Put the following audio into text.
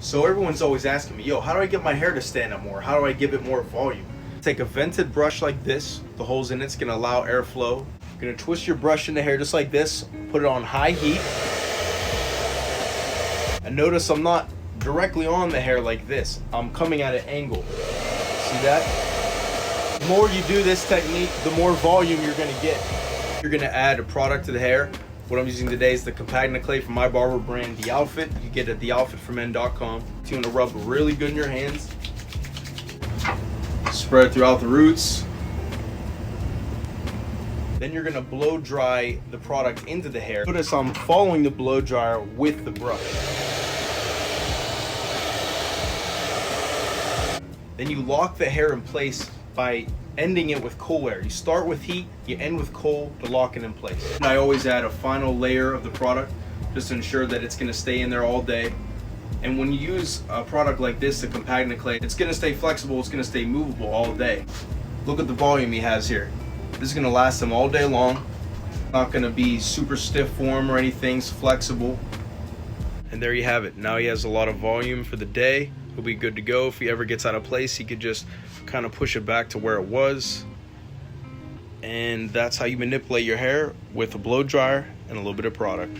So everyone's always asking me, yo, how do I get my hair to stand up more? How do I give it more volume? Take a vented brush like this, the holes in it's gonna allow airflow. You're gonna twist your brush in the hair just like this, put it on high heat. And notice I'm not directly on the hair like this. I'm coming at an angle. See that? The more you do this technique, the more volume you're gonna get. You're gonna add a product to the hair. What I'm using today is the Campagna clay from my barber brand, The Outfit. You get it at theoutfitformen.com. You want to rub really good in your hands. Spread throughout the roots. Then you're gonna blow dry the product into the hair. Notice I'm following the blow dryer with the brush. Then you lock the hair in place by ending it with cool air. You start with heat, you end with cold to lock it in place. And I always add a final layer of the product just to ensure that it's gonna stay in there all day. And when you use a product like this, the Campagna clay, it's gonna stay flexible, it's gonna stay movable all day. Look at the volume he has here. This is gonna last him all day long. Not gonna be super stiff for him or anything, it's flexible. And there you have it. Now he has a lot of volume for the day. He'll be good to go. If he ever gets out of place, he could just kind of push it back to where it was. And that's how you manipulate your hair with a blow dryer and a little bit of product.